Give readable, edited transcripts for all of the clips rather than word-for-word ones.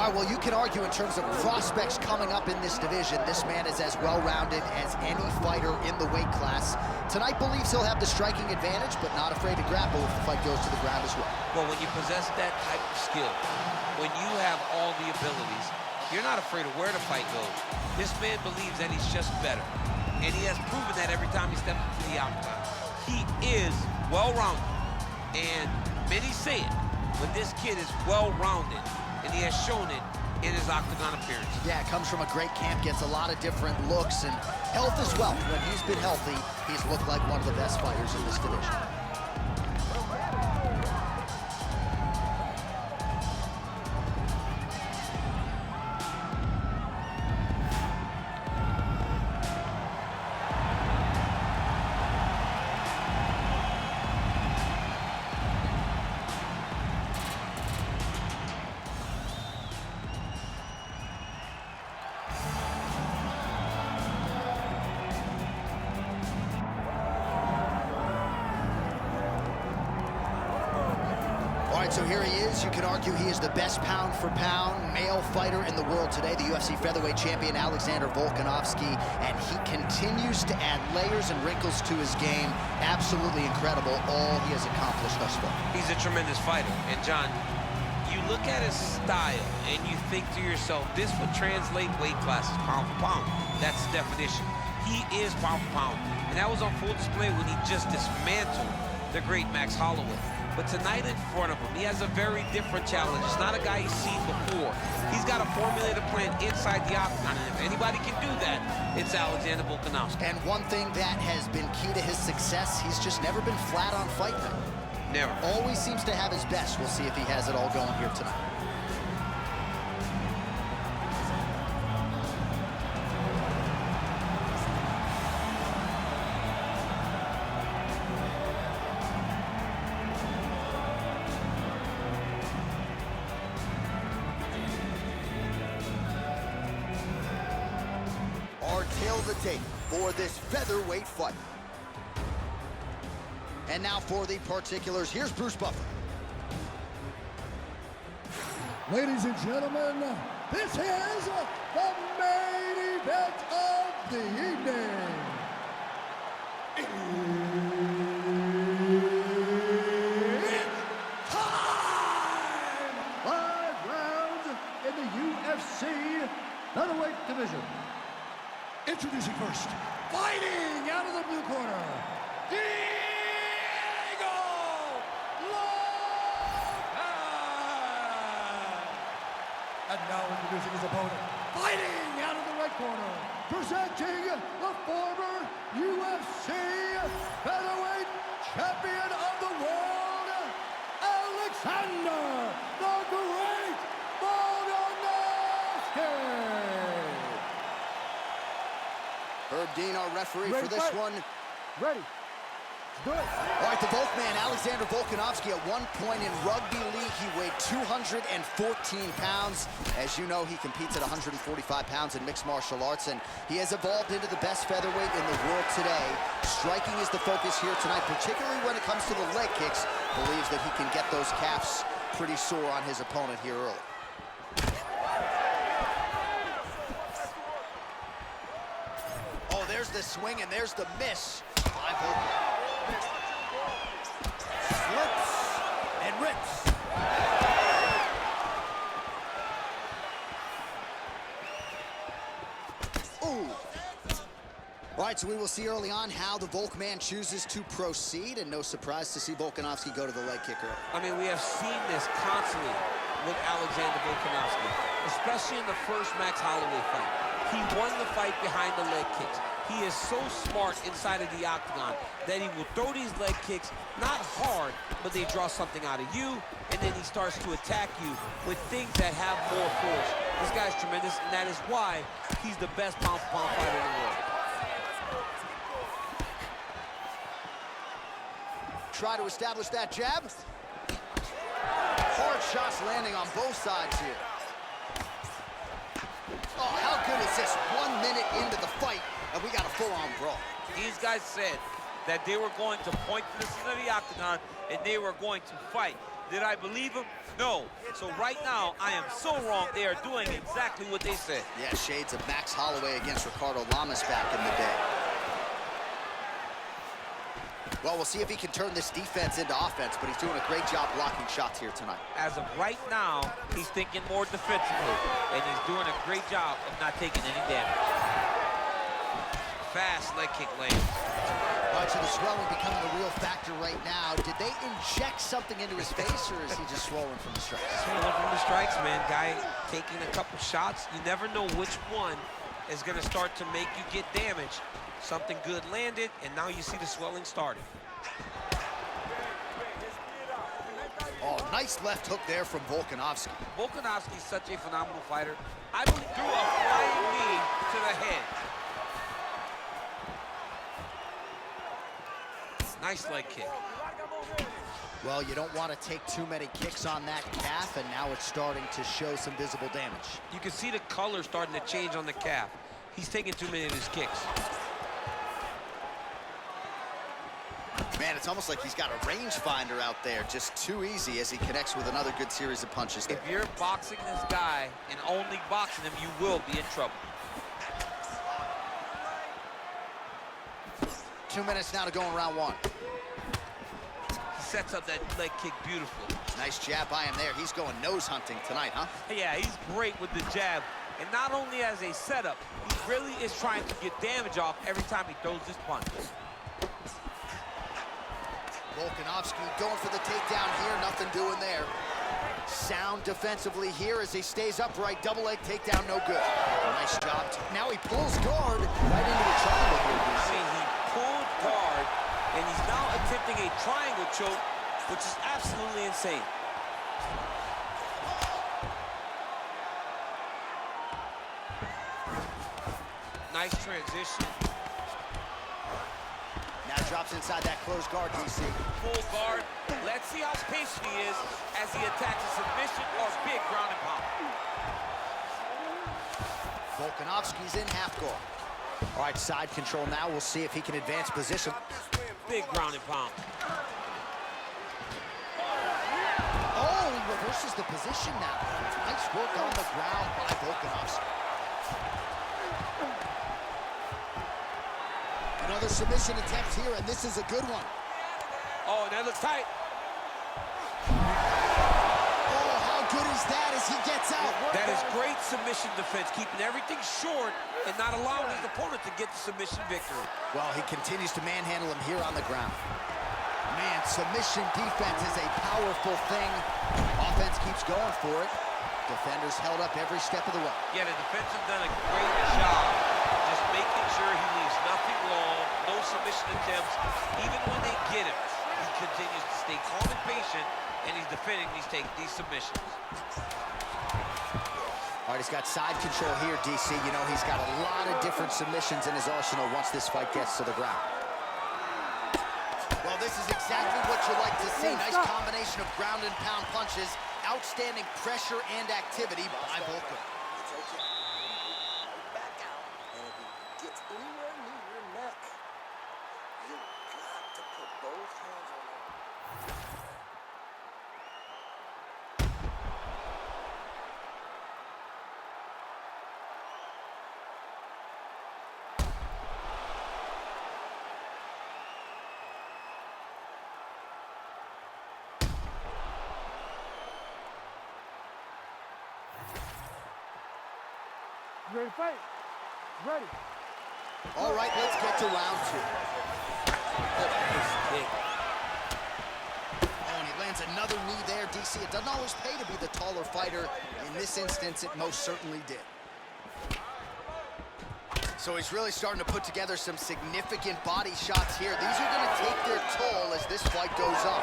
All right, well, you can argue in terms of prospects coming up in this division, this man is as well-rounded as any fighter in the weight class. Tonight believes he'll have the striking advantage, but not afraid to grapple if the fight goes to the ground as well. Well, when you possess that type of skill, when you have all the abilities, you're not afraid of where the fight goes. This man believes that he's just better, and he has proven that every time he steps into the octagon. He is well-rounded, and many say it, but this kid is well-rounded, and he has shown it in his octagon appearance. Yeah, comes from a great camp, gets a lot of different looks, and health as well. When he's been healthy, he's looked like one of the best fighters in this division. All right, so here he is. You could argue he is the best pound-for-pound male fighter in the world today, the UFC featherweight champion, Alexander Volkanovski, and he continues to add layers and wrinkles to his game. Absolutely incredible, all he has accomplished thus far. He's a tremendous fighter, and John, you look at his style, and you think to yourself, this would translate weight classes pound for pound. That's the definition. He is pound for pound, and that was on full display when he just dismantled the great Max Holloway. But tonight in front of him, he has a very different challenge. It's not a guy he's seen before. He's got a formulated plan inside the octagon, and if anybody can do that, it's Alexander Volkanovski. And one thing that has been key to his success, he's just never been flat on fight night. Never. Always seems to have his best. We'll see if he has it all going here tonight. Tail the tape for this featherweight fight. And now for the particulars, here's Bruce Buffer. Ladies and gentlemen, this is the main event of the evening. It's time! 5 rounds in the UFC featherweight division. Introducing first, fighting out of the blue corner, Diego Lopes! And now introducing his opponent, fighting out of the red corner, presenting the former UFC featherweight champion of the world, Alexander the Great Volkanoski! Herb Dean, our referee for this one. Ready. Good. All right, the Volkman, Alexander Volkanovski, at one point in rugby league, he weighed 214 pounds. As you know, he competes at 145 pounds in mixed martial arts, and he has evolved into the best featherweight in the world today. Striking is the focus here tonight, particularly when it comes to the leg kicks. Believes that he can get those calves pretty sore on his opponent here early. There's the swing, and there's the miss by Volkman. Slips and rips. Ooh. All right, so we will see early on how the Volkman chooses to proceed, and no surprise to see Volkanovski go to the leg kicker. I mean, we have seen this constantly with Alexander Volkanovski, especially in the first Max Holloway fight. He won the fight behind the leg kicks. He is so smart inside of the octagon that he will throw these leg kicks, not hard, but they draw something out of you, and then he starts to attack you with things that have more force. This guy's tremendous, and that is why he's the best pound-for-pound fighter in the world. Try to establish that jab. Hard shots landing on both sides here. Oh, how good is this? 1 minute into the fight, and we got a full-on brawl. These guys said that they were going to point to the center of the octagon, and they were going to fight. Did I believe him? No. So right now, I am so wrong. They are doing exactly what they said. Yeah, shades of Max Holloway against Ricardo Lamas back in the day. Well, we'll see if he can turn this defense into offense, but he's doing a great job blocking shots here tonight. As of right now, he's thinking more defensively, and he's doing a great job of not taking any damage. Fast leg kick lands. All right, so the swelling becoming a real factor right now. Did they inject something into his face, or is he just swollen from the strikes? Swollen from the strikes, man. Guy taking a couple shots. You never know which one is going to start to make you get damaged. Something good landed, and now you see the swelling starting. Oh, nice left hook there from Volkanovski. Volkanovski is such a phenomenal fighter. I believe threw a flying knee to the head. Nice leg kick. Well, you don't want to take too many kicks on that calf, and now it's starting to show some visible damage. You can see the color starting to change on the calf. He's taking too many of his kicks. Man, it's almost like he's got a rangefinder out there, just too easy as he connects with another good series of punches there. If you're boxing this guy and only boxing him, you will be in trouble. 2 minutes now to go in round one. He sets up that leg kick beautifully. Nice jab by him there. He's going nose hunting tonight, huh? Yeah, he's great with the jab. And not only as a setup, he really is trying to get damage off every time he throws this punch. Volkanovski going for the takedown here, nothing doing there. Sound defensively here as he stays upright. Double leg takedown, no good. Nice job. Now he pulls guard right into the triangle here. I mean, he pulled guard, and he's now attempting a triangle choke, which is absolutely insane. Nice transition. Now drops inside that closed guard, DC. Full guard. Let's see how patient he is as he attacks a submission or big ground and pound. Volkanovski's in half guard. All right, side control now. We'll see if he can advance position. Big ground and pound. Oh, he reverses the position now. Nice work on the ground by Volkanovski. Another submission attempt here, and this is a good one. Oh, and that looks tight. Oh, how good is that as he gets out? That is great submission defense, keeping everything short and not allowing his opponent to get the submission victory. Well, he continues to manhandle him here on the ground. Man, submission defense is a powerful thing. Offense keeps going for it. Defenders held up every step of the way. Yeah, the defense have done a great job just making sure he leaves nothing long, no submission attempts. Even when they get him, he continues to stay calm and patient, and he's defending these submissions. All right, he's got side control here, DC. You know, he's got a lot of different submissions in his arsenal once this fight gets to the ground. Well, this is exactly what you like to see. Nice combination of ground and pound punches. Outstanding pressure and activity by Volkan. It's okay. Back out, and if he gets anywhere near your neck, you got to put both hands on him. You ready to fight? Ready. All right, let's get to round two. Oh, and he lands another knee there, DC. It doesn't always pay to be the taller fighter. In this instance, it most certainly did. So he's really starting to put together some significant body shots here. These are going to take their toll as this fight goes on.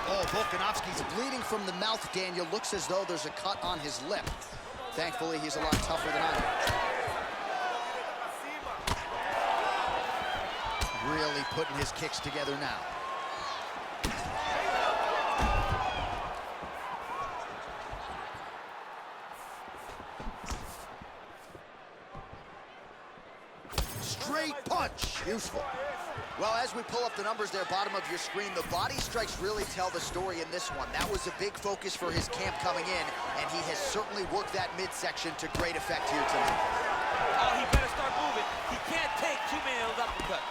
Oh, Volkanovski's bleeding from the mouth, Daniel. Looks as though there's a cut on his lip. Thankfully, he's a lot tougher than I am. Really putting his kicks together now. straight punch. Useful. Well, as we pull up the numbers there, bottom of your screen, the body strikes really tell the story in this one. That was a big focus for his camp coming in, and he has certainly worked that midsection to great effect here tonight. Oh, he better start moving. He can't take too many of those uppercuts.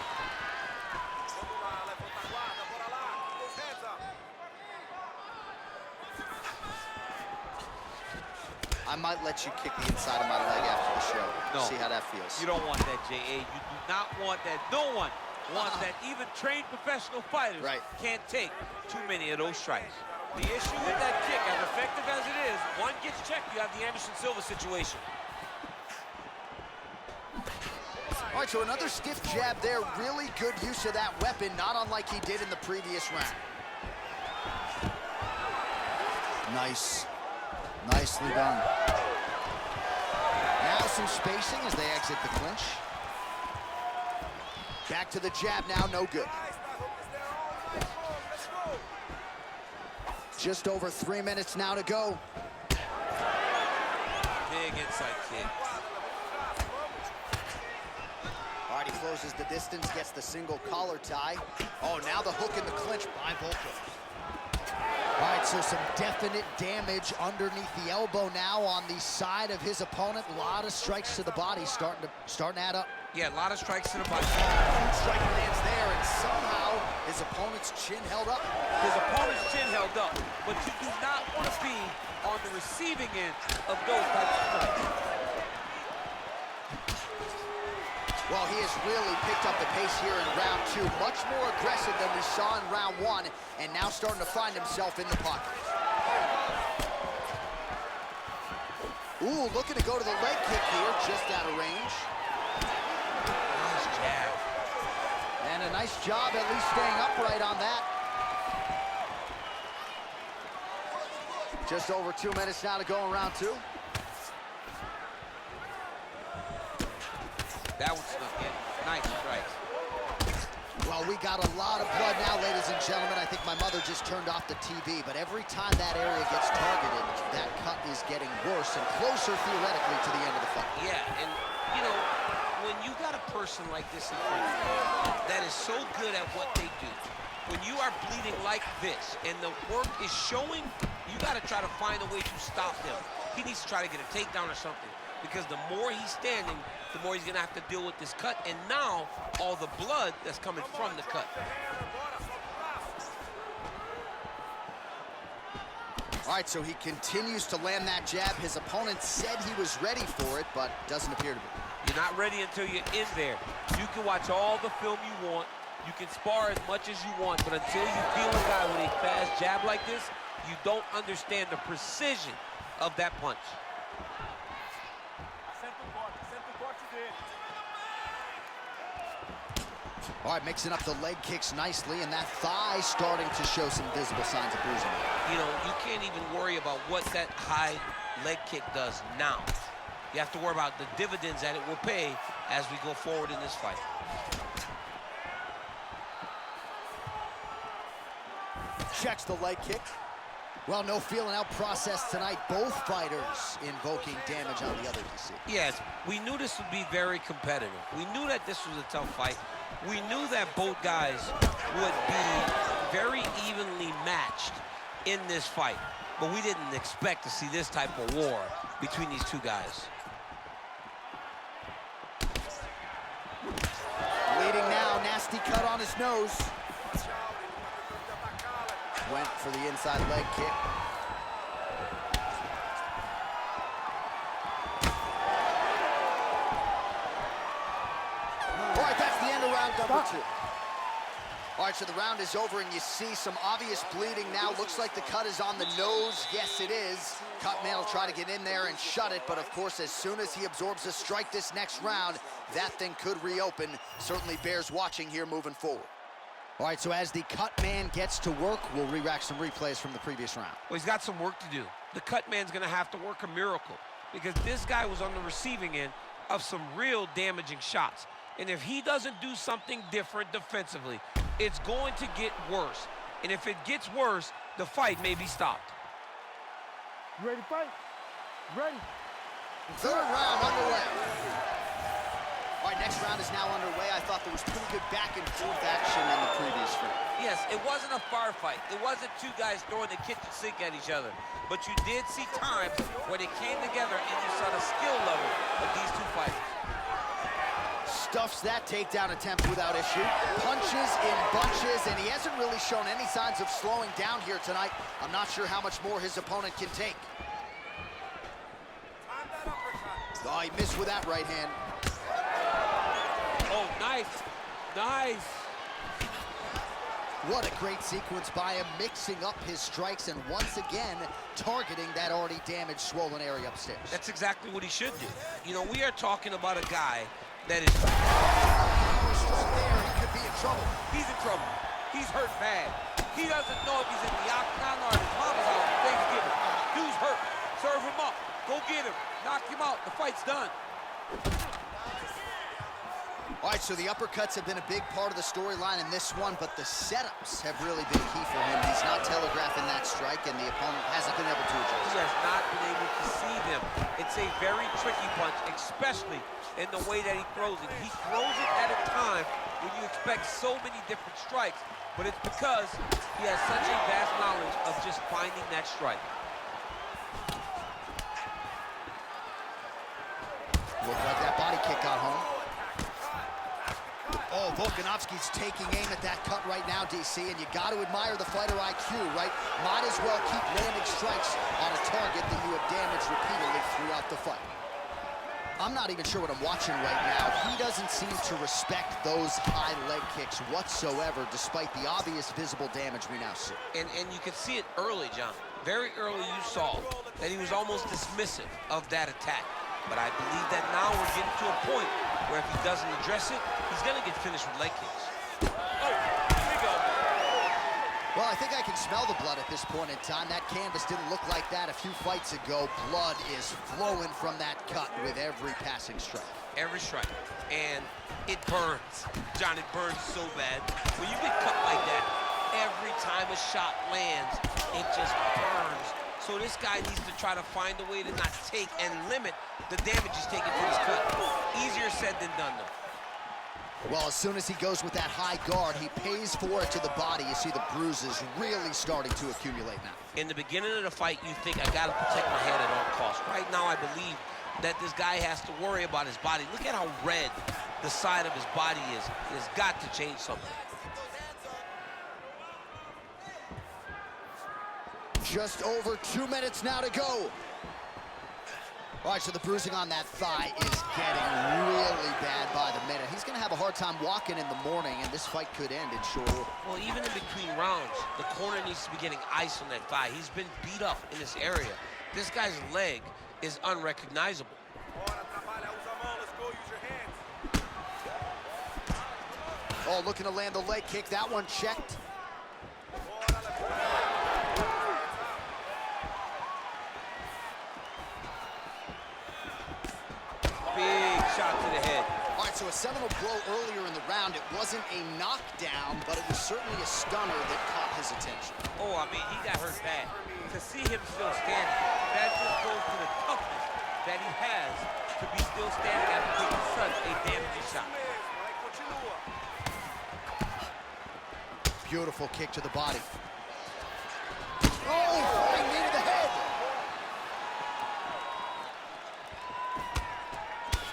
I might let you kick the inside of my leg after the show. No. See how that feels. You don't want that, J.A. You do not want that. No one wants that. Even trained professional fighters can't take too many of those strikes. The issue with that kick, as effective as it is, one gets checked, you have the Anderson Silva situation. All right, so another stiff jab there. Really good use of that weapon, not unlike he did in the previous round. Nice. Nicely done. Now some spacing as they exit the clinch. Back to the jab now, no good. Just over 3 minutes now to go. Big inside kick. All right, he closes the distance, gets the single collar tie. Oh, now the hook in the clinch by Volkanoski. All right, so some definite damage underneath the elbow now on the side of his opponent. A lot of strikes to the body starting to add up. Yeah, a lot of strikes to the body. Huge strike lands there, and somehow his opponent's chin held up. His opponent's chin held up, but you do not want to be on the receiving end of those types of strikes. Well, he has really picked up the pace here in round 2. Much more aggressive than we saw in round 1, and now starting to find himself in the pocket. Ooh, looking to go to the leg kick here, just out of range. Nice jab. And a nice job at least staying upright on that. Just over 2 minutes now to go in round 2. That one snuck in. Nice strikes. Well, we got a lot of blood now, ladies and gentlemen. I think my mother just turned off the TV, but every time that area gets targeted, that cut is getting worse and closer theoretically to the end of the fight. Yeah, and you know, when you got a person like this in front of you that is so good at what they do, when you are bleeding like this and the work is showing, you got to try to find a way to stop him. He needs to try to get a takedown or something, because the more he's standing, the more he's going to have to deal with this cut, and now all the blood that's coming from the cut. All right, so he continues to land that jab. His opponent said he was ready for it, but doesn't appear to be. You're not ready until you're in there. You can watch all the film you want. You can spar as much as you want, but until you feel a guy with a fast jab like this, you don't understand the precision of that punch. All right, mixing up the leg kicks nicely, and that thigh starting to show some visible signs of bruising. You know, you can't even worry about what that high leg kick does now. You have to worry about the dividends that it will pay as we go forward in this fight. Checks the leg kick. Well, no feeling out process tonight. Both fighters invoking damage on the other DC. Yes, we knew this would be very competitive. We knew that this was a tough fight. We knew that both guys would be very evenly matched in this fight, but we didn't expect to see this type of war between these two guys. Leading now, nasty cut on his nose. Went for the inside leg kick. All right, that's the end of round number 2. All right, so the round is over, and you see some obvious bleeding now. Looks like the cut is on the nose. Yes, it is. Cutman will try to get in there and shut it, but of course, as soon as he absorbs a strike this next round, that thing could reopen. Certainly bears watching here moving forward. All right, so as the cut man gets to work, we'll re-rack some replays from the previous round. Well, he's got some work to do. The cut man's gonna have to work a miracle, because this guy was on the receiving end of some real damaging shots. And if he doesn't do something different defensively, it's going to get worse. And if it gets worse, the fight may be stopped. You ready to fight? Ready. Third round underway. All right, next round is now underway. I thought there was pretty good back and forth action in the previous round. Yes, it wasn't a firefight. It wasn't two guys throwing the kitchen sink at each other. But you did see times where they came together and you saw the skill level of these two fighters. Stuffs that takedown attempt without issue. Punches in bunches, and he hasn't really shown any signs of slowing down here tonight. I'm not sure how much more his opponent can take. Oh, he missed with that right hand. Oh, nice. Nice. What a great sequence by him, mixing up his strikes and once again targeting that already damaged, swollen area upstairs. That's exactly what he should do. You know, we are talking about a guy that is... Strike there, he could be in trouble. He's in trouble. He's hurt bad. He doesn't know if he's in the octagon or at his mama's house for Thanksgiving. Dude's hurt. Serve him up. Go get him. Knock him out. The fight's done. All right, so the uppercuts have been a big part of the storyline in this one, but the setups have really been key for him. He's not telegraphing that strike, and the opponent hasn't been able to adjust. He has not been able to see them. It's a very tricky punch, especially in the way that he throws it. He throws it at a time when you expect so many different strikes, but it's because he has such a vast knowledge of just finding that strike. Looked like that body kick got home. Oh, Volkanoski's taking aim at that cut right now, DC, and you got to admire the fighter IQ, right? Might as well keep landing strikes on a target that you have damaged repeatedly throughout the fight. I'm not even sure what I'm watching right now. He doesn't seem to respect those high leg kicks whatsoever, despite the obvious visible damage we now see. And you could see it early, John. Very early you saw that he was almost dismissive of that attack. But I believe that now we're getting to a point where if he doesn't address it, he's going to get finished with leg kicks. Oh, here we go. Well, I think I can smell the blood at this point in time. That canvas didn't look like that a few fights ago. Blood is flowing from that cut with every passing strike. Every strike. And it burns. John, it burns so bad. When you get cut like that, every time a shot lands, it just burns. So this guy needs to try to find a way to not take and limit the damage he's taking from his cut. Easier said than done, though. Well, as soon as he goes with that high guard, he pays for it to the body. You see the bruises really starting to accumulate now. In the beginning of the fight, you think, I got to protect my head at all costs. Right now, I believe that this guy has to worry about his body. Look at how red the side of his body is. He's got to change something. Just over 2 minutes now to go. All right, so the bruising on that thigh is getting really bad by the minute. He's going to have a hard time walking in the morning, and this fight could end in short order. Well, even in between rounds, the corner needs to be getting ice on that thigh. He's been beat up in this area. This guy's leg is unrecognizable. Oh, looking to land the leg kick. That one checked. Big shot to the head. All right, so a seminal blow earlier in the round. It wasn't a knockdown, but it was certainly a stunner that caught his attention. Oh, I mean, he got hurt bad. To see him still standing, that just goes to the toughness that he has to be still standing after taking such a damaging shot. Beautiful kick to the body. Oh, flying knee to the head.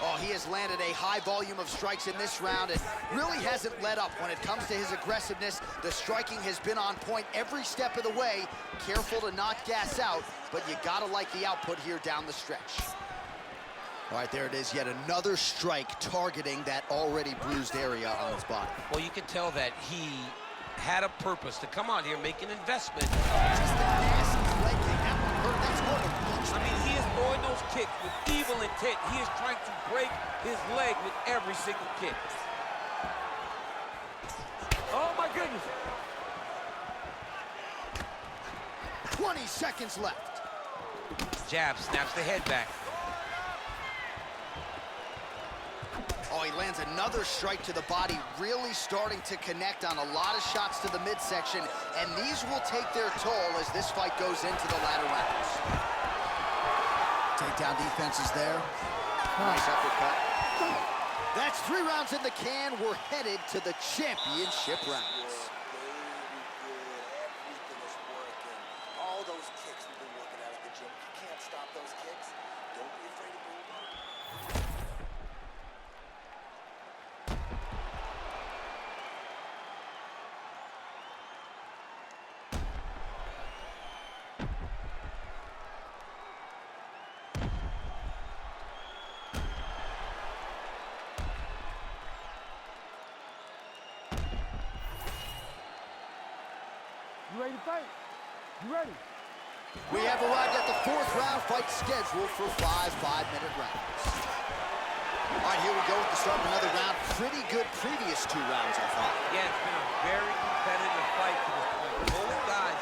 Oh, he has landed a high volume of strikes in this round and really hasn't let up when it comes to his aggressiveness. The striking has been on point every step of the way. Careful to not gas out, but you gotta like the output here down the stretch. All right, there it is, yet another strike targeting that already bruised area on his body. Well, you can tell that he had a purpose to come out here, make an investment. Just a nasty leg kick. That one hurt. That's more than punch. I mean, he is throwing those kicks with evil intent. He is trying to break his leg with every single kick. Oh, my goodness. 20 seconds left. Jab, snaps the head back. Oh, he lands another strike to the body, really starting to connect on a lot of shots to the midsection, and these will take their toll as this fight goes into the latter rounds. Takedown defense is there. Nice uppercut. That's 3 rounds in the can. We're headed to the championship rounds. Very good. Everything is working. All those kicks we've been working out at the gym. You can't stop those kicks. Don't be afraid to go over. You ready to fight? You ready? We have arrived at the 4th round fight scheduled for 5 5-minute rounds. All right, here we go with the start of another round. Pretty good previous 2 rounds, I thought. Yeah, it's been a very competitive fight to this point. Both guys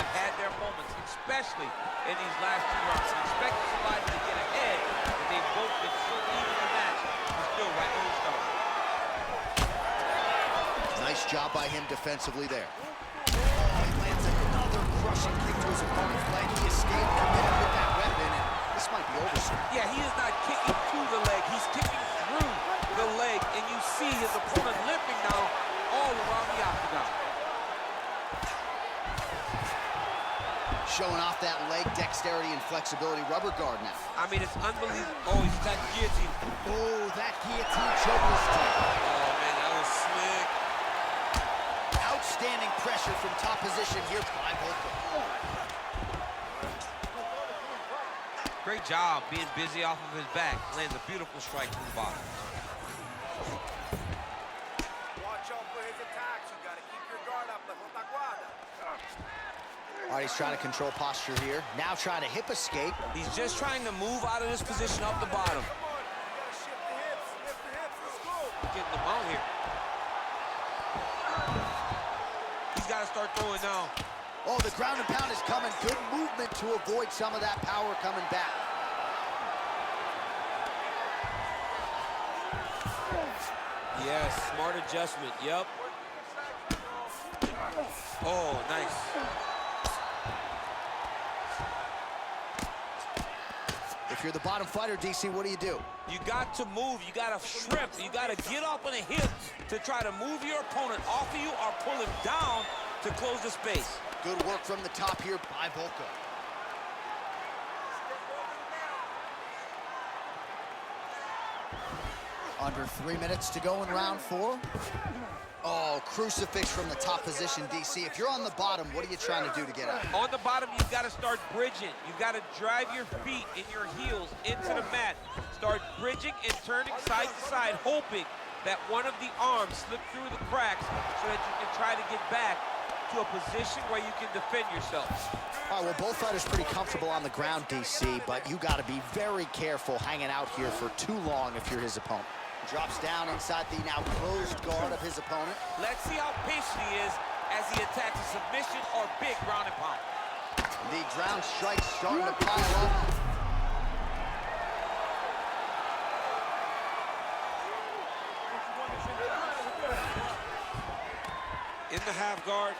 have had their moments, especially in these last 2 rounds. I expected somebody to get ahead, but they've both been so even in the match. We're still right where we started. Nice job by him defensively there. Oh, he lands another crushing kick to his opponent's leg. He escaped, committed with that weapon, and this might be over soon. Yeah, he is not kicking to the leg. He's kicking through the leg, and you see his opponent limping now all around the octagon. Showing off that leg dexterity and flexibility. Rubber guard now. I mean, it's unbelievable. Oh, he's attacking guillotine. Oh, that guillotine choke was deep. Oh, man, that was slick. Outstanding pressure from top position here by Volkanoski. Great job being busy off of his back. Lands a beautiful strike from the bottom. Watch out for his attacks. You gotta keep your guard up like Volkanoski. All right, he's trying to control posture here. Now trying to hip escape. He's just trying to move out of this position up the bottom. Come on, you gotta shift the hips, lift the hips, let's go. Getting them out here. He's got to start throwing now. Oh, the ground and pound is coming. Good movement to avoid some of that power coming back. Yes, smart adjustment, yep. Oh, nice. If you're the bottom fighter, DC, what do? You got to move, you got to shrimp, you got to get up on the hips to try to move your opponent off of you or pull him down to close the space. Good work from the top here by Volko. Under 3 minutes to go in round 4. Oh, crucifix from the top position, DC. If you're on the bottom, what are you trying to do to get out? On the bottom, you've got to start bridging. You've got to drive your feet and your heels into the mat. Start bridging and turning side to side, hoping that one of the arms slip through the cracks so that you can try to get back to a position where you can defend yourself. All right, well, both fighters pretty comfortable on the ground, DC, but you got to be very careful hanging out here for too long if you're his opponent. Drops down inside the now closed guard of his opponent. Let's see how patient he is as he attacks a submission or big ground and pound. The ground strikes starting to pile up. In the half guard.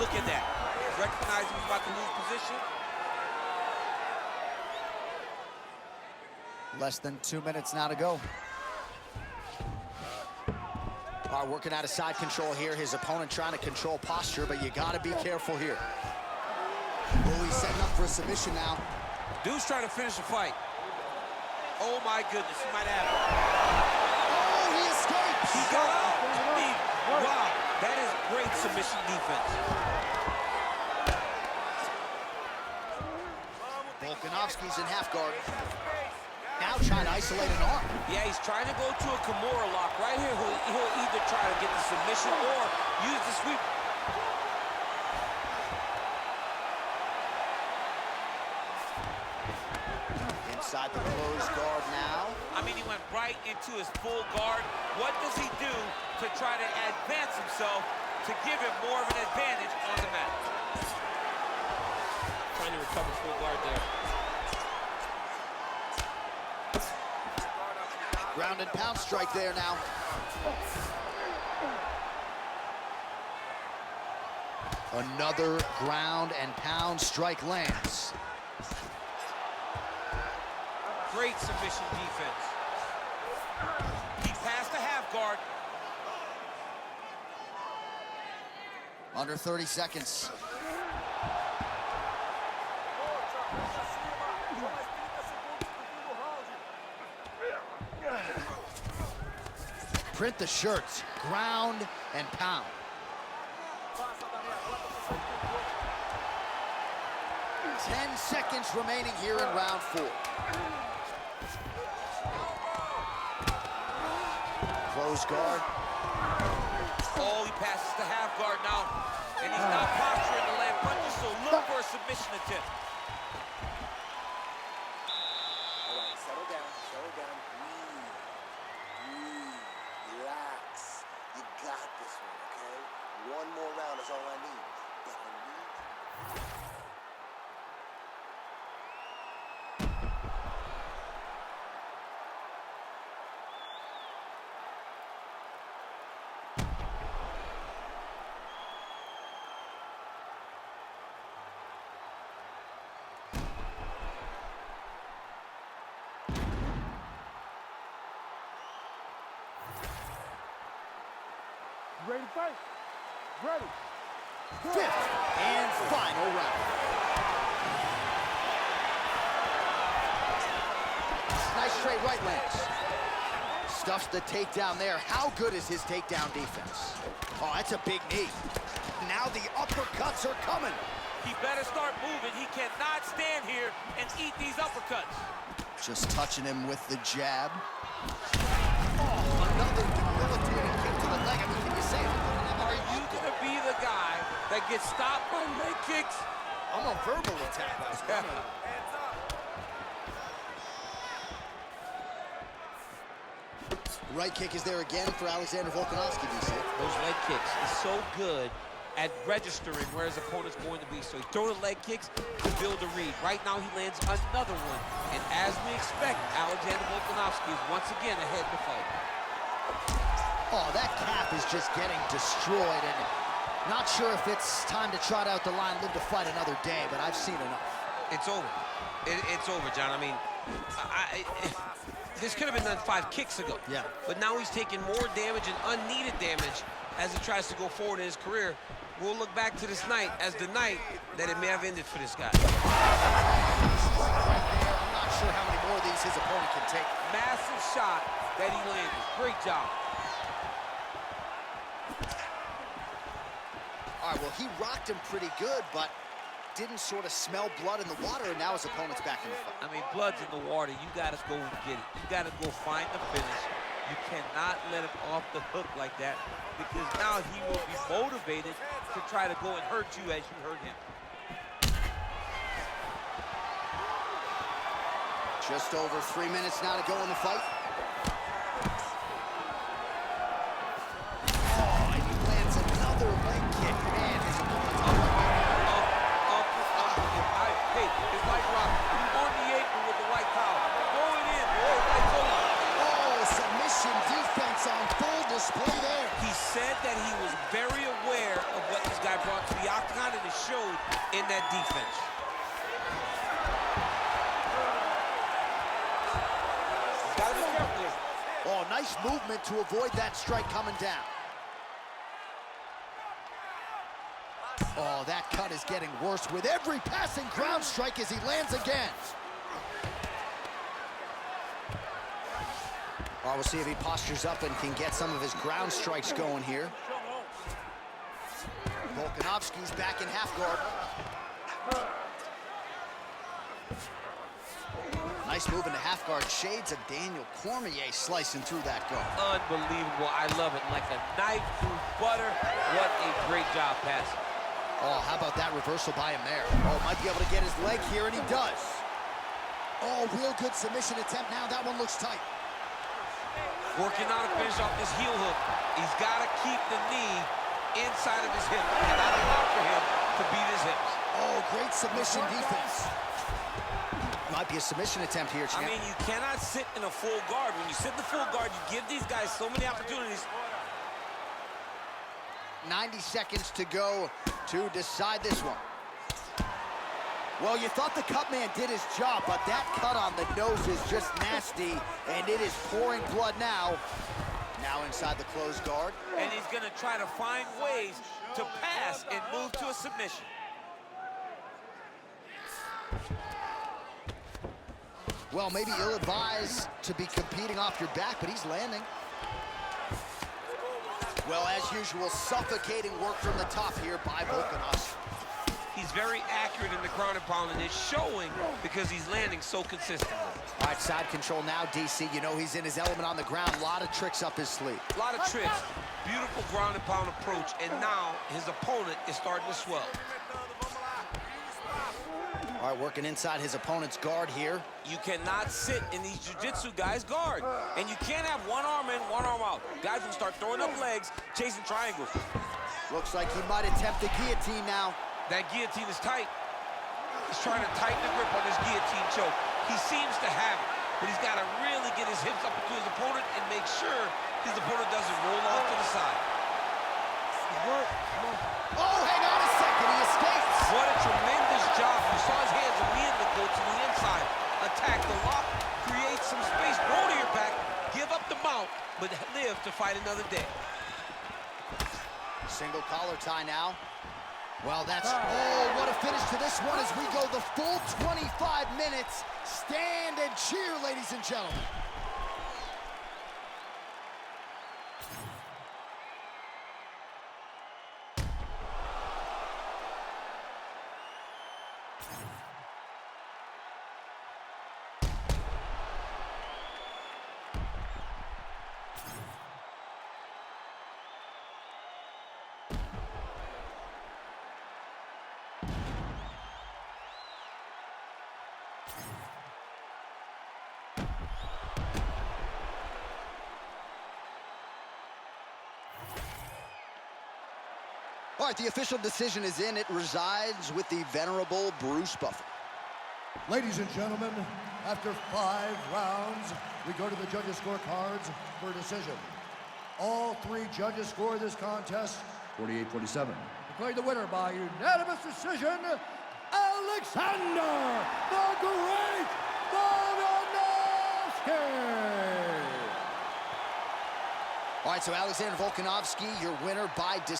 Look at that. Recognizing he's about to lose position. Less than 2 minutes now to go. All right, working out of side control here. His opponent trying to control posture, but you got to be careful here. Oh, he's setting up for a submission now. Dude's trying to finish the fight. Oh, my goodness. He might have it. Oh, he escapes. He got out. I mean, wow. That is great submission defense. Volkanovski's in half guard. Now trying to isolate an arm. Yeah, he's trying to go to a Kimura lock. Right here, he'll either try to get the submission or use the sweep. Inside the closed guard now. I mean, he went right into his full guard. What does he do to try to advance himself to give him more of an advantage on the mat? Trying to recover full guard there. Ground and pound strike there now. Another ground and pound strike lands. Great submission defense. He passed the half guard. Under 30 seconds. Print the shirts, ground and pound. 10 seconds remaining here in round 4. Close guard. Oh, he passes the half guard now. And he's not posturing to land punches, so look for a submission attempt. All right, settle down, breathe, relax. You got this one, okay? One more round is all I need. But I need... Ready to fight? Ready. 5th and final round. Nice straight right lands. Stuffs the takedown there. How good is his takedown defense? Oh, that's a big knee. Now the uppercuts are coming. He better start moving. He cannot stand here and eat these uppercuts. Just touching him with the jab. Oh, another debilitating kick to the leg. I mean, can you say it? Are you gonna be the guy that gets stopped by leg kicks? I'm a verbal attack. Hands up. Right kick is there again for Alexander Volkanoski, DC. Those leg kicks is so good at registering where his opponent's going to be. So he throws the leg kicks to build a read. Right now he lands another one. And as we expect, Alexander Volkanovski is once again ahead in the fight. Oh, that calf is just getting destroyed, and not sure if it's time to trot out the line, live to fight another day, but I've seen enough. It's over. It's over, John. I mean, this could have been done 5 kicks ago. Yeah. But now he's taking more damage and unneeded damage as he tries to go forward in his career. We'll look back to this night as the night that it may have ended for this guy. Right there. I'm not sure how many more of these his opponent can take. Massive shot that he landed. Great job. All right, well, he rocked him pretty good, but didn't sort of smell blood in the water, and now his opponent's back in the fight. I mean, blood's in the water. You got to go and get it. You got to go find the finish. You cannot let him off the hook like that, because now he will be motivated to try to go and hurt you as you hurt him. Just over 3 minutes now to go in the fight. Oh, and he lands another leg kick. Man, his opponent's Hey, it's like rock. You on the apron with the white towel. Going in. Light's over. Oh, submission defense on full display there. He said that he was very aware of what this guy brought to the octagon, and it showed in that defense. Gotta be careful here. Oh, nice movement to avoid that strike coming down. Oh, that cut is getting worse with every passing ground strike as he lands again. Oh, we'll see if he postures up and can get some of his ground strikes going here. Volkanovski's back in half guard. Nice move into half guard. Shades of Daniel Cormier slicing through that guard. Unbelievable. I love it. Like a knife through butter. What a great job passing. Oh, how about that reversal by him there? Oh, might be able to get his leg here, and he does. Oh, real good submission attempt now. That one looks tight. Working on to finish off this heel hook. He's got to keep the knee inside of his hip. And not allow for him to beat his hips. Oh, great submission defense. Might be a submission attempt here, champ. I mean, you cannot sit in a full guard. When you sit in the full guard, you give these guys so many opportunities. 90 seconds to go to decide this one. Well, you thought the cut man did his job, but that cut on the nose is just nasty, and it is pouring blood now. Now inside the closed guard. And he's gonna try to find ways to pass and move to a submission. Well, maybe ill-advised to be competing off your back, but he's landing. Well, as usual, suffocating work from the top here by Volkanoski. He's very accurate in the ground and pound, and it's showing because he's landing so consistently. All right, side control now, DC. You know he's in his element on the ground. A lot of tricks up his sleeve. A lot of tricks, beautiful ground and pound approach, and now his opponent is starting to swell. All right, working inside his opponent's guard here. You cannot sit in these jiu-jitsu guys' guard, and you can't have one arm in, one arm out. Guys will start throwing up legs, chasing triangles. Looks like he might attempt the guillotine now. That guillotine is tight. He's trying to tighten the grip on this guillotine choke. He seems to have it, but he's got to really get his hips up into his opponent and make sure his opponent doesn't roll off to the side. Oh, hang on a second, he escapes. What a tremendous job. You saw his hands immediately go to the inside. Attack the lock, create some space, roll to your back, give up the mount, but live to fight another day. Single collar tie now. Well, that's, oh, what a finish to this one as we go the full 25 minutes. Stand and cheer, ladies and gentlemen. All right, the official decision is in. It resides with the venerable Bruce Buffer. Ladies and gentlemen, after 5 rounds, we go to the judges' scorecards for a decision. All 3 judges scored this contest 48-47. Declared the winner by unanimous decision, Alexander the Great Volkanoski! All right, so Alexander Volkanovski, your winner by decision.